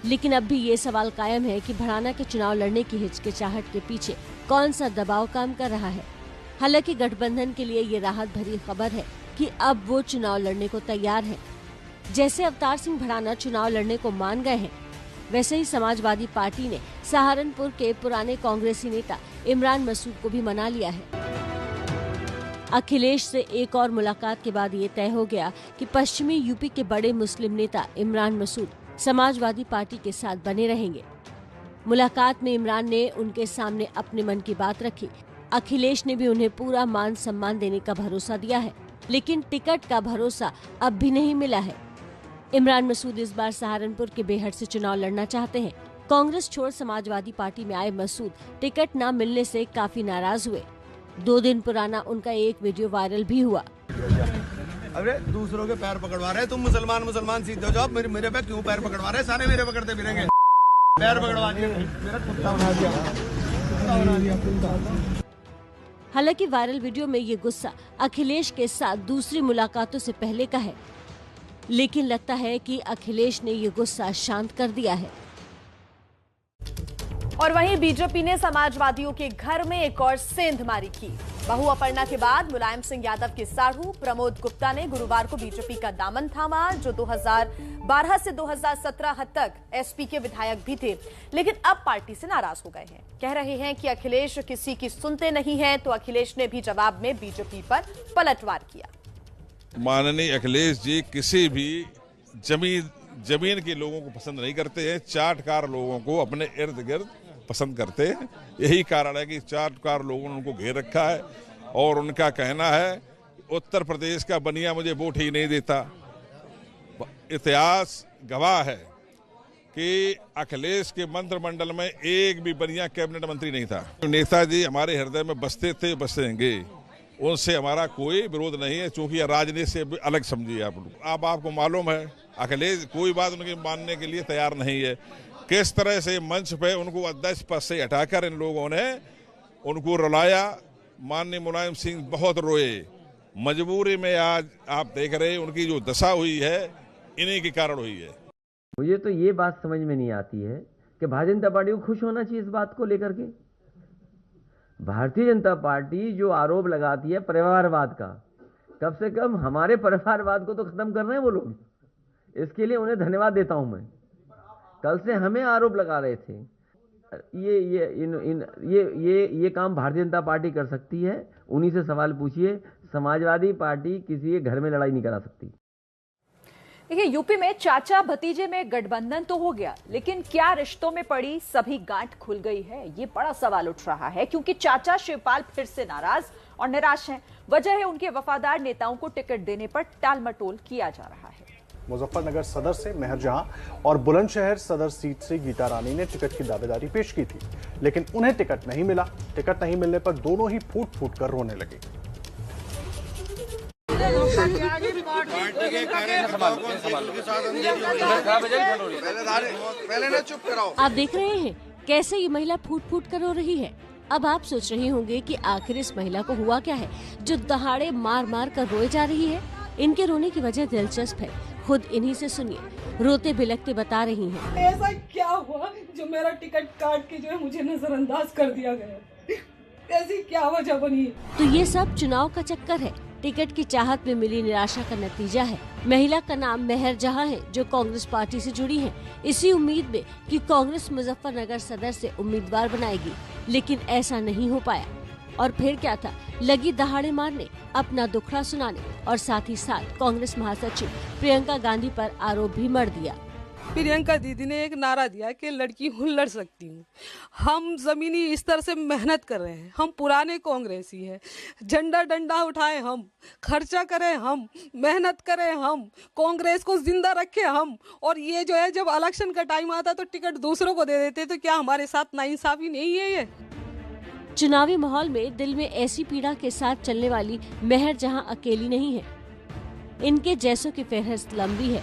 लेकिन अब भी ये सवाल कायम है कि भड़ाना के चुनाव लड़ने की हिचकिचाहट के पीछे कौन सा दबाव काम कर रहा है। हालांकि गठबंधन के लिए ये राहत भरी खबर है कि अब वो चुनाव लड़ने को तैयार है। जैसे अवतार सिंह भड़ाना चुनाव लड़ने को मान गए हैं, वैसे ही समाजवादी पार्टी ने सहारनपुर के पुराने कांग्रेसी नेता इमरान मसूद को भी मना लिया है। अखिलेश से एक और मुलाकात के बाद ये तय हो गया कि पश्चिमी यूपी के बड़े मुस्लिम नेता इमरान मसूद समाजवादी पार्टी के साथ बने रहेंगे। मुलाकात में इमरान ने उनके सामने अपने मन की बात रखी। अखिलेश ने भी उन्हें पूरा मान सम्मान देने का भरोसा दिया है, लेकिन टिकट का भरोसा अब भी नहीं मिला है। इमरान मसूद इस बार सहारनपुर के बेहट से चुनाव लड़ना चाहते हैं। कांग्रेस छोड़ समाजवादी पार्टी में आए मसूद टिकट न मिलने से काफी नाराज हुए। 2 दिन पुराना उनका एक वीडियो वायरल भी हुआ। अरे दूसरों के पैर पकड़वा रहे, तुम मुसलमान सीधे हो जाओ, मेरे पे क्यों पैर पकड़वा रहे? सारे मेरे पकड़ते फिरेंगे। पैर पकड़वा दिए, मेरा कुत्ता बना दिया। हालांकि वायरल वीडियो में ये गुस्सा अखिलेश के साथ दूसरी मुलाकातों से पहले का है, लेकिन लगता है कि अखिलेश ने ये गुस्सा शांत कर दिया है। और वहीं बीजेपी ने समाजवादियों के घर में एक और सेंधमारी की। बहू अपर्णा के बाद मुलायम सिंह यादव के साढ़ू प्रमोद गुप्ता ने गुरुवार को बीजेपी का दामन थामा, जो 2012 से 2017 हद तक एसपी के विधायक भी थे, लेकिन अब पार्टी से नाराज हो गए हैं। कह रहे हैं कि अखिलेश किसी की सुनते नहीं हैं, तो अखिलेश ने भी जवाब में बीजेपी पर पलटवार किया। माननीय अखिलेश जी किसी भी जमीन के लोगों को पसंद नहीं करते हैं, चाटकार लोगों को अपने इर्द गिर्द पसंद करते हैं। यही कारण है कि चाटकार लोगों ने उनको घेर रखा है और उनका कहना है उत्तर प्रदेश का बनिया मुझे वोट ही नहीं देता। इतिहास गवाह है कि अखिलेश के मंत्रिमंडल में एक भी बनिया कैबिनेट मंत्री नहीं था। नेताजी हमारे हृदय में बसते थे, बसेंगे, उनसे हमारा कोई विरोध नहीं है, चूंकि राजनीति से अलग समझिए आप लोग। अब आपको मालूम है अखिलेश कोई बात उनकी मानने के लिए तैयार नहीं है। किस तरह से मंच पे उनको अध्यक्ष पद से हटाकर इन लोगों ने उनको रुलाया। माननीय मुलायम सिंह बहुत रोए। मजबूरी में आज आप देख रहे हैं उनकी जो दशा हुई है इन्हीं के कारण हुई है। मुझे तो ये बात समझ में नहीं आती है कि भारतीय जनता पार्टी को खुश होना चाहिए इस बात को लेकर के। भारतीय जनता पार्टी जो आरोप लगाती है परिवारवाद का, कम से कम हमारे परिवारवाद को तो खत्म कर रहे हैं वो लोग। इसके लिए उन्हें धन्यवाद देता हूं मैं। कल से हमें आरोप लगा रहे थे। ये काम भारतीय जनता पार्टी कर सकती है। उन्हीं से सवाल पूछिए। समाजवादी पार्टी किसी के घर में लड़ाई नहीं करा सकती। देखिए, यूपी में चाचा भतीजे में गठबंधन तो हो गया, लेकिन क्या रिश्तों में पड़ी सभी गांठ खुल गई है? ये बड़ा सवाल उठ रहा है, क्योंकि चाचा शिवपाल फिर से नाराज और निराश हैं। वजह है उनके वफादार नेताओं को टिकट देने पर टालमटोल किया जा रहा है। मुजफ्फरनगर सदर से मेहर जहां और बुलंदशहर सदर सीट से गीता रानी ने टिकट की दावेदारी पेश की थी, लेकिन उन्हें टिकट नहीं मिला। टिकट नहीं मिलने पर दोनों ही फूट फूट कर रोने लगे। आप देख रहे हैं कैसे ये महिला फूट फूट कर रो रही है। अब आप सोच रहे होंगे कि आखिर इस महिला को हुआ क्या है जो दहाड़े मार मार कर रोए जा रही है। इनके रोने की वजह दिलचस्प है, खुद इन्हीं से सुनिए। रोते बिलखते बता रही हैं। ऐसा क्या हुआ जो मेरा टिकट काट के जो है मुझे नजरअंदाज कर दिया गया, ऐसी क्या वजह बनी? तो ये सब चुनाव का चक्कर है, टिकट की चाहत में मिली निराशा का नतीजा है। महिला का नाम मेहर जहां है, जो कांग्रेस पार्टी से जुड़ी है, इसी उम्मीद में कि कांग्रेस मुजफ्फरनगर सदर से उम्मीदवार बनाएगी, लेकिन ऐसा नहीं हो पाया। और फिर क्या था, लगी दहाड़े मारने, अपना दुखड़ा सुनाने और साथ ही साथ कांग्रेस महासचिव प्रियंका गांधी पर आरोप भी मढ़ दिया। प्रियंका दीदी ने एक नारा दिया कि लड़की हूँ लड़ सकती हूँ। हम जमीनी स्तर से मेहनत कर रहे हैं, हम पुराने कांग्रेसी हैं, झंडा डंडा उठाए हम, खर्चा करें हम, मेहनत करें हम, कांग्रेस को जिंदा रखे हम, और ये जो है जब इलेक्शन का टाइम आता तो टिकट दूसरों को दे देते, तो क्या हमारे साथ नाइंसाफी नहीं है? ये चुनावी माहौल में दिल में ऐसी पीड़ा के साथ चलने वाली मेहर जहां अकेली नहीं है, इनके जैसों की फहरिस्त लंबी है।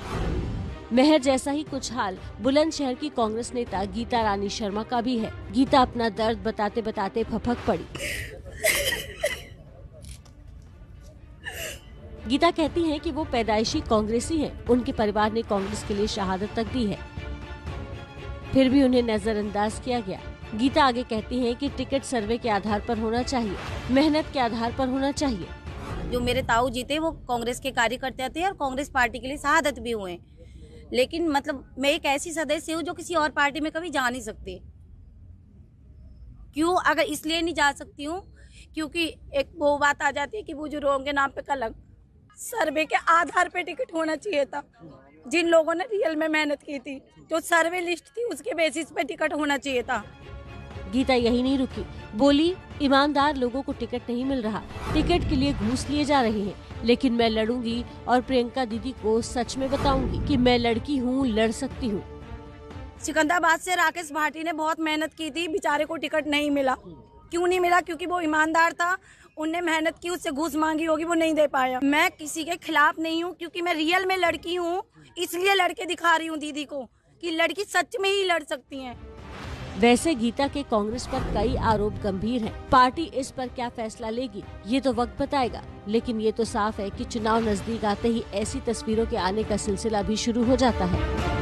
मेहर जैसा ही कुछ हाल बुलंदशहर की कांग्रेस नेता गीता रानी शर्मा का भी है। गीता अपना दर्द बताते बताते फपक पड़ी। गीता कहती हैं कि वो पैदाइशी कांग्रेसी हैं, उनके परिवार ने कांग्रेस के लिए शहादत तक दी है, फिर भी उन्हें नजरअंदाज किया गया। गीता आगे कहती हैं कि टिकट सर्वे के आधार पर होना चाहिए, मेहनत के आधार पर होना चाहिए। जो मेरे ताऊ जी थे वो कांग्रेस के कार्यकर्ता थे और कांग्रेस पार्टी के लिए शहादत भी हुए, लेकिन मतलब मैं एक ऐसी सदस्य हूँ जो किसी और पार्टी में कभी जा नहीं सकती। क्यों? अगर इसलिए नहीं जा सकती हूँ क्योंकि एक वो बात आ जाती है कि बुजुर्गों के नाम पे कलंक। सर्वे के आधार पे टिकट होना चाहिए था। जिन लोगों ने रियल में मेहनत की थी, जो सर्वे लिस्ट थी, उसके बेसिस पे टिकट होना चाहिए था। गीता यही नहीं रुकी, बोली ईमानदार लोगों को टिकट नहीं मिल रहा, टिकट के लिए घूस लिए जा रहे हैं, लेकिन मैं लड़ूंगी और प्रियंका दीदी को सच में बताऊंगी कि मैं लड़की हूँ, लड़ सकती हूँ। सिकंदराबाद से राकेश भाटी ने बहुत मेहनत की थी, बेचारे को टिकट नहीं मिला। क्यों नहीं मिला? क्योंकि वो ईमानदार था, उनने मेहनत की, उससे घूस मांगी होगी, वो नहीं दे पाया। मैं किसी के खिलाफ नहीं हूँ, क्योंकि मैं रियल में लड़की हूँ, इसलिए लड़के दिखा रही हूँ दीदी को कि लड़की सच में ही लड़ सकती है। वैसे गीता के कांग्रेस पर कई आरोप गंभीर हैं। पार्टी इस पर क्या फैसला लेगी ये तो वक्त बताएगा, लेकिन ये तो साफ है कि चुनाव नजदीक आते ही ऐसी तस्वीरों के आने का सिलसिला भी शुरू हो जाता है।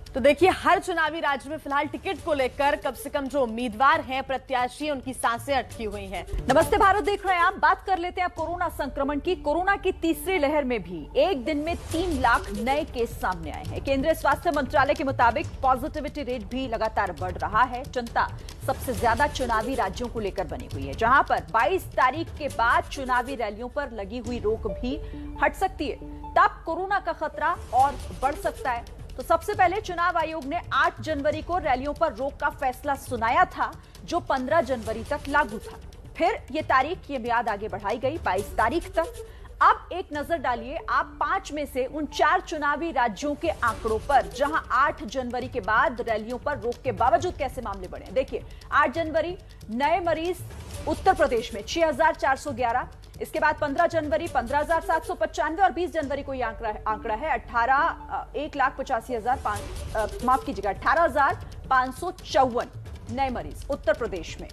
तो देखिए, हर चुनावी राज्य में फिलहाल टिकट को लेकर कम से कम जो उम्मीदवार हैं, प्रत्याशी, उनकी सांसें अटकी हुई हैं। नमस्ते भारत देख रहे हैं आप। बात कर लेते हैं अब कोरोना संक्रमण की। कोरोना की तीसरी लहर में भी एक दिन में 3 लाख नए केस सामने आए हैं। केंद्रीय स्वास्थ्य मंत्रालय के मुताबिक पॉजिटिविटी रेट भी लगातार बढ़ रहा है। चिंता सबसे ज्यादा चुनावी राज्यों को लेकर बनी हुई है, जहां पर 22 तारीख के बाद चुनावी रैलियों पर लगी हुई रोक भी हट सकती है। तब कोरोना का खतरा और बढ़ सकता है। तो सबसे पहले चुनाव आयोग ने 8 जनवरी को रैलियों पर रोक का फैसला सुनाया था, जो 15 जनवरी तक लागू था। फिर ये तारीख, ये मियाद आगे बढ़ाई गई 22 तारीख तक। अब एक नजर डालिए आप 5 में से उन 4 चुनावी राज्यों के आंकड़ों पर, जहां 8 जनवरी के बाद रैलियों पर रोक के बावजूद कैसे मामले बढ़े। देखिए, 8 जनवरी नए मरीज उत्तर प्रदेश में 6411, इसके बाद 15 जनवरी 15,795 और 20 जनवरी को यह आंकड़ा है 18,554 नए मरीज उत्तर प्रदेश में।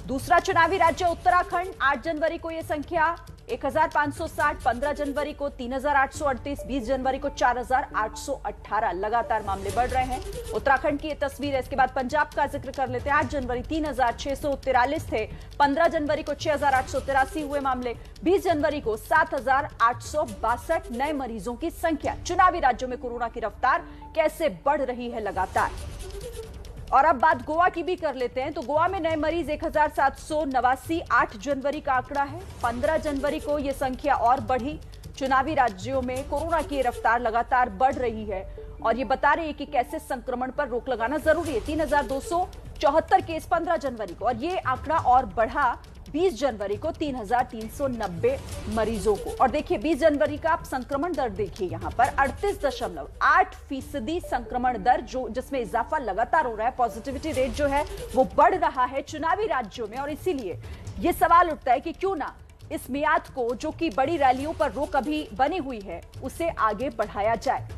दूसरा चुनावी राज्य उत्तराखंड, 8 जनवरी को यह संख्या 1560, 15 जनवरी को 3838, 20 जनवरी को 4818। लगातार मामले बढ़ रहे हैं। उत्तराखंड की ये तस्वीर है। इसके बाद पंजाब का जिक्र कर लेते हैं। 8 जनवरी 3643 थे, 15 जनवरी को 6883 हुए मामले, 20 जनवरी को 7862 नए मरीजों की संख्या। चुनावी राज्यों में कोरोना की रफ्तार कैसे बढ़ रही है लगातार। और अब बात गोवा की भी कर लेते हैं। तो गोवा में नए मरीज 1789, 8 जनवरी का आंकड़ा है। 15 जनवरी को यह संख्या और बढ़ी। चुनावी राज्यों में कोरोना की रफ्तार लगातार बढ़ रही है और ये बता रही है कि कैसे संक्रमण पर रोक लगाना जरूरी है। 3200 74 केस 15 जनवरी को, और ये आंकड़ा और बढ़ा 20 जनवरी को 3,390 मरीजों को। और देखिए 20 जनवरी का आप संक्रमण दर देखिए, यहां पर 38.8% संक्रमण दर, जो जिसमें इजाफा लगातार हो रहा है। पॉजिटिविटी रेट जो है वो बढ़ रहा है चुनावी राज्यों में, और इसीलिए ये सवाल उठता है कि क्यों ना इस मियाद को, जो कि बड़ी रैलियों पर रोक अभी बनी हुई है, उसे आगे बढ़ाया जाए।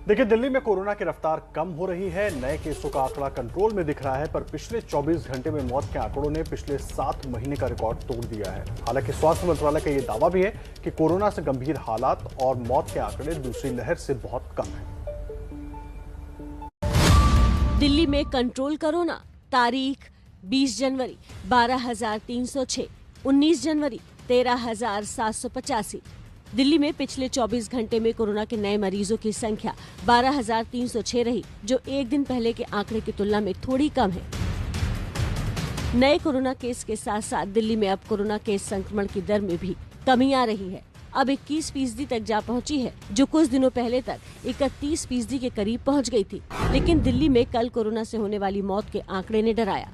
देखिए, दिल्ली में कोरोना की रफ्तार कम हो रही है। नए केसों का आंकड़ा कंट्रोल में दिख रहा है, पर पिछले 24 घंटे में मौत के आंकड़ों ने पिछले 7 महीने का रिकॉर्ड तोड़ दिया है। हालांकि स्वास्थ्य मंत्रालय का यह दावा भी है कि कोरोना से गंभीर हालात और मौत के आंकड़े दूसरी लहर से बहुत कम हैं। दिल्ली में कंट्रोल कोरोना, तारीख 20 जनवरी 12,306, 19 जनवरी 13,785। दिल्ली में पिछले 24 घंटे में कोरोना के नए मरीजों की संख्या 12,306 रही, जो एक दिन पहले के आंकड़े की तुलना में थोड़ी कम है। नए कोरोना केस के साथ साथ दिल्ली में अब कोरोना केस संक्रमण की दर में भी कमी आ रही है। अब 21% तक जा पहुंची है, जो कुछ दिनों पहले तक 31% के करीब पहुंच गई थी। लेकिन दिल्ली में कल कोरोना से होने वाली मौत के आंकड़े ने डराया।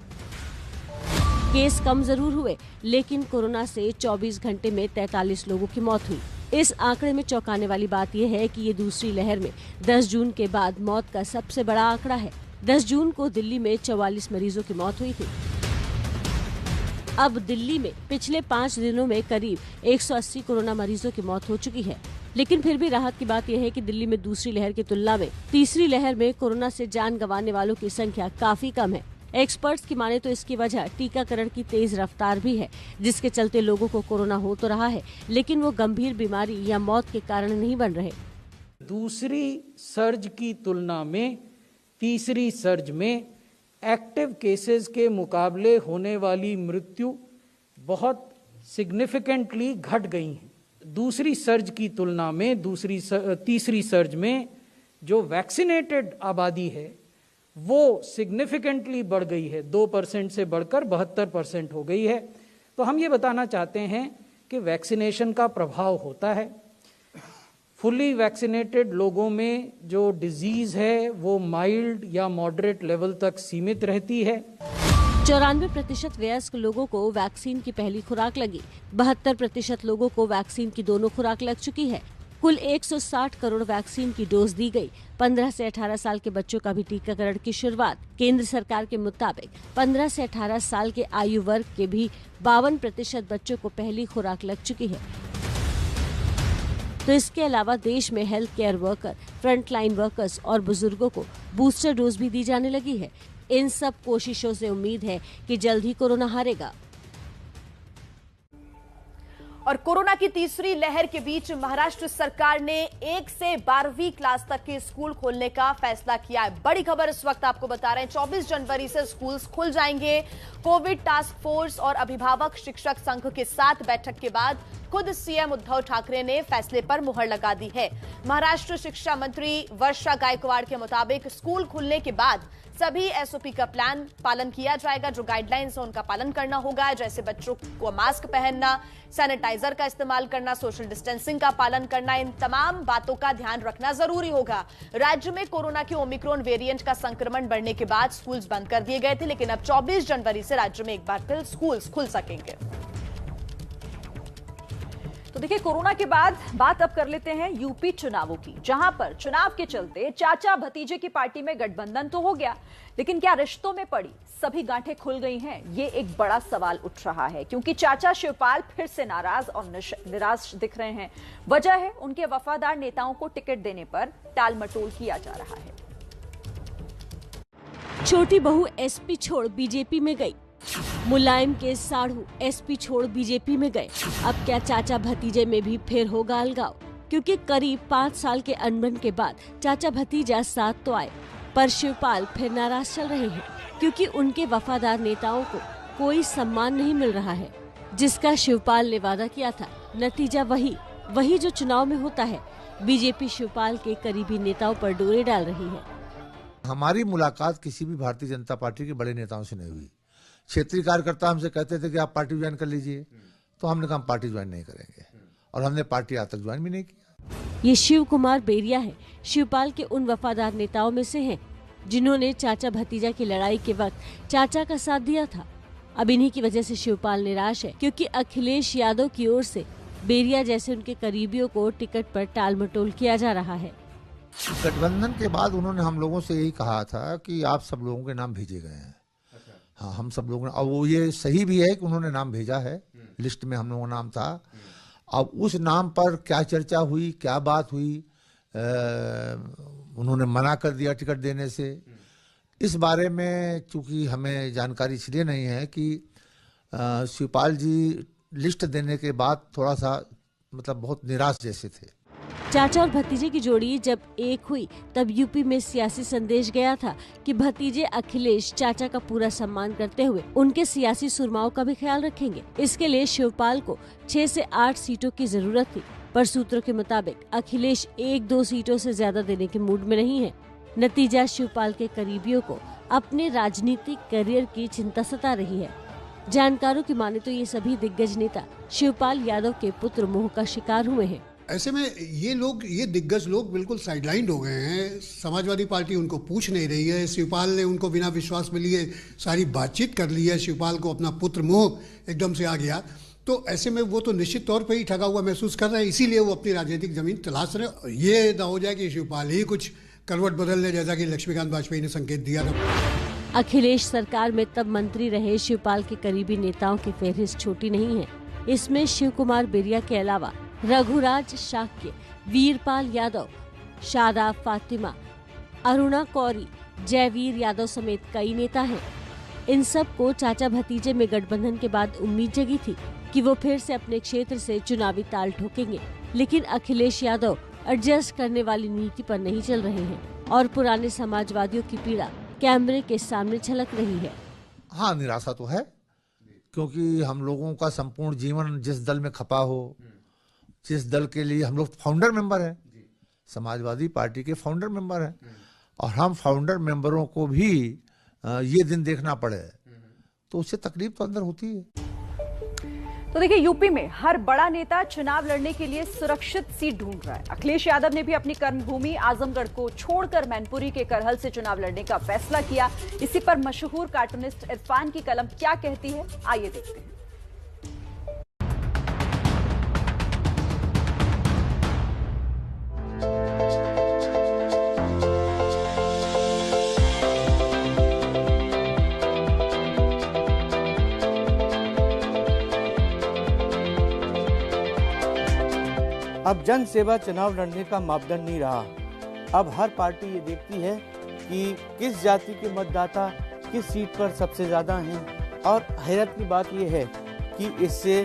केस कम जरूर हुए, लेकिन कोरोना से 24 घंटे में 43 लोगों की मौत हुई। इस आंकड़े में चौंकाने वाली बात यह है कि ये दूसरी लहर में 10 जून के बाद मौत का सबसे बड़ा आंकड़ा है। 10 जून को दिल्ली में 44 मरीजों की मौत हुई थी। अब दिल्ली में पिछले 5 दिनों में करीब 180 कोरोना मरीजों की मौत हो चुकी है। लेकिन फिर भी राहत की बात यह है कि दिल्ली में दूसरी लहर की तुलना में तीसरी लहर में कोरोना से जान गंवाने वालों की संख्या काफी कम है। एक्सपर्ट्स की माने तो इसकी वजह टीकाकरण की तेज रफ्तार भी है, जिसके चलते लोगों को कोरोना हो तो रहा है, लेकिन वो गंभीर बीमारी या मौत के कारण नहीं बन रहे। दूसरी सर्ज की तुलना में तीसरी सर्ज में एक्टिव केसेस के मुकाबले होने वाली मृत्यु बहुत सिग्निफिकेंटली घट गई है। दूसरी सर्ज की तुलना में तीसरी सर्ज में जो वैक्सीनेटेड आबादी है वो सिग्निफिकेंटली बढ़ गई है, 2% से बढ़कर 72% हो गई है। तो हम ये बताना चाहते हैं कि वैक्सीनेशन का प्रभाव होता है। फुली वैक्सीनेटेड लोगों में जो डिजीज है वो माइल्ड या मॉडरेट लेवल तक सीमित रहती है। 94% वयस्क लोगों को वैक्सीन की पहली खुराक लगी, 72% लोगों को वैक्सीन की दोनों खुराक लग चुकी है। कुल 160 करोड़ वैक्सीन की डोज दी गई। 15 से 18 साल के बच्चों का भी टीकाकरण की शुरुआत। केंद्र सरकार के मुताबिक 15 से 18 साल के आयु वर्ग के भी 52% बच्चों को पहली खुराक लग चुकी है। तो इसके अलावा देश में health care worker, frontline workers और बुजुर्गों को बूस्टर डोज भी दी जाने लगी है। इन सब कोशिशों से उम्मीद है कि जल्द ही कोरोना हारेगा। और कोरोना की तीसरी लहर के बीच महाराष्ट्र सरकार ने 1 से 12वीं क्लास तक के स्कूल खोलने का फैसला किया है। बड़ी खबर इस वक्त आपको बता रहे हैं, 24 जनवरी से स्कूल खुल जाएंगे। कोविड टास्क फोर्स और अभिभावक शिक्षक संघ के साथ बैठक के बाद खुद सीएम उद्धव ठाकरे ने फैसले पर मुहर लगा दी है। महाराष्ट्र शिक्षा मंत्री वर्षा गायकवाड़ के मुताबिक स्कूल खुलने के बाद सभी एसओपी का पालन किया जाएगा। जो गाइडलाइंस है उनका पालन करना होगा, जैसे बच्चों को मास्क पहनना, सैनिटाइजर का इस्तेमाल करना, सोशल डिस्टेंसिंग का पालन करना, इन तमाम बातों का ध्यान रखना जरूरी होगा। राज्य में कोरोना के ओमिक्रॉन वेरिएंट का संक्रमण बढ़ने के बाद स्कूल्स बंद कर दिए गए थे, लेकिन अब 24 जनवरी से राज्य में एक बार फिर स्कूल्स खुल सकेंगे। तो देखिए, कोरोना के बाद बात अब कर लेते हैं यूपी चुनावों की, जहां पर चुनाव के चलते चाचा भतीजे की पार्टी में गठबंधन तो हो गया, लेकिन क्या रिश्तों में पड़ी सभी गांठें खुल गई हैं? ये एक बड़ा सवाल उठ रहा है, क्योंकि चाचा शिवपाल फिर से नाराज और निराश दिख रहे हैं। वजह है उनके वफादार नेताओं को टिकट देने पर टालमटोल किया जा रहा है। छोटी बहू एसपी छोड़ बीजेपी में गई, मुलायम के साढ़ू एसपी छोड़ बीजेपी में गए। अब क्या चाचा भतीजे में भी फिर होगा अलगाव? क्योंकि करीब 5 साल के अनबन के बाद चाचा भतीजा साथ तो आए, पर शिवपाल फिर नाराज चल रहे हैं, क्योंकि उनके वफादार नेताओं को कोई सम्मान नहीं मिल रहा है, जिसका शिवपाल ने वादा किया था। नतीजा वही जो चुनाव में होता है। बीजेपी शिवपाल के करीबी नेताओं पर डोरे डाल रही है। हमारी मुलाकात किसी भी भारतीय जनता पार्टी के बड़े नेताओं से नहीं हुई। क्षेत्रीय कार्यकर्ता हमसे कहते थे कि आप पार्टी ज्वाइन कर लीजिए, तो हमने कहा पार्टी ज्वाइन नहीं करेंगे, और हमने पार्टी आज तक ज्वाइन भी नहीं किया। ये शिव कुमार बेरिया है, शिवपाल के उन वफादार नेताओं में से हैं जिन्होंने चाचा भतीजा की लड़ाई के वक्त चाचा का साथ दिया था। अब इन्हीं की वजह से शिवपाल निराश है, क्योंकि अखिलेश यादव की ओर से बेरिया जैसे उनके करीबियों को टिकट पर टाल मटोल किया जा रहा है। गठबंधन के बाद उन्होंने हम लोगों से यही कहा था कि आप सब लोगों के नाम भेजे गए हैं। हाँ, हम सब लोगों ने, और वो ये सही भी है कि उन्होंने नाम भेजा है, लिस्ट में हम लोगों का नाम था। अब उस नाम पर क्या चर्चा हुई, क्या बात हुई, उन्होंने मना कर दिया टिकट देने से, इस बारे में चूंकि हमें जानकारी इसलिए नहीं है कि शिवपाल जी लिस्ट देने के बाद थोड़ा सा मतलब बहुत निराश जैसे थे। चाचा और भतीजे की जोड़ी जब एक हुई तब यूपी में सियासी संदेश गया था कि भतीजे अखिलेश चाचा का पूरा सम्मान करते हुए उनके सियासी सुरमाओं का भी ख्याल रखेंगे। इसके लिए शिवपाल को 6 से 8 सीटों की जरूरत थी, पर सूत्रों के मुताबिक अखिलेश 1-2 सीटों से ज्यादा देने के मूड में नहीं है। नतीजा शिवपाल के करीबियों को अपने राजनीतिक करियर की चिंता सता रही है। जानकारों की माने तो ये सभी दिग्गज नेता शिवपाल यादव के पुत्र मोह का शिकार हुए हैं। ऐसे में ये दिग्गज लोग बिल्कुल साइडलाइंड हो गए हैं। समाजवादी पार्टी उनको पूछ नहीं रही है। शिवपाल ने उनको बिना विश्वास में लिए सारी बातचीत कर ली है। शिवपाल को अपना पुत्र मोह एकदम से आ गया, तो ऐसे में वो तो निश्चित तौर पे ही ठगा हुआ महसूस कर रहे हैं, इसीलिए वो अपनी राजनीतिक जमीन तलाश रहे। ये ना हो जाए कि शिवपाल ही कुछ करवट बदल ले, जैसा कि लक्ष्मीकांत वाजपेयी ने संकेत दिया था। अखिलेश सरकार में तब मंत्री रहे शिवपाल के करीबी नेताओं की फहरिस्त छोटी नहीं है। इसमें शिव कुमार बेरिया के अलावा रघुराज शाक्य, वीरपाल यादव, शादाब फातिमा, अरुणा कौरी, जयवीर यादव समेत कई नेता हैं। इन सब को चाचा भतीजे में गठबंधन के बाद उम्मीद जगी थी कि वो फिर से अपने क्षेत्र से चुनावी ताल ठोकेंगे, लेकिन अखिलेश यादव एडजस्ट करने वाली नीति पर नहीं चल रहे हैं और पुराने समाजवादियों की पीड़ा कैमरे के सामने झलक रही है। हाँ, निराशा तो है, क्योंकि हम लोगों का संपूर्ण जीवन जिस दल में खपा हो, जिस दल के लिए हम लोग फाउंडर मेंबर हैं, समाजवादी पार्टी के फाउंडर मेंबर हैं, और हम फाउंडर मेंबरों को भी ये दिन देखना पड़े तो उससे तकलीफ तो अंदर होती है। तो देखिए, यूपी में हर बड़ा नेता चुनाव लड़ने के लिए सुरक्षित सीट ढूंढ रहा है। अखिलेश यादव ने भी अपनी कर्मभूमि आजमगढ़ को छोड़कर मैनपुरी के करहल से चुनाव लड़ने का फैसला किया। इसी पर मशहूर कार्टूनिस्ट इरफान की कलम क्या कहती है, आइए देखते हैं। अब जन सेवा चुनाव लड़ने का मापदंड नहीं रहा। अब हर पार्टी ये देखती है कि किस जाति के मतदाता किस सीट पर सबसे ज़्यादा हैं, और हैरत की बात यह है कि इससे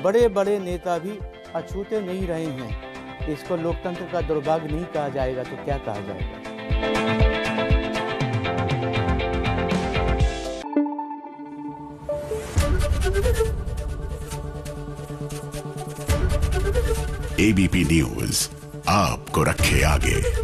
बड़े बड़े नेता भी अछूते नहीं रहे हैं। इसको लोकतंत्र का दुर्भाग्य नहीं कहा जाएगा तो क्या कहा जाएगा। एबीपी न्यूज आपको रखे आगे।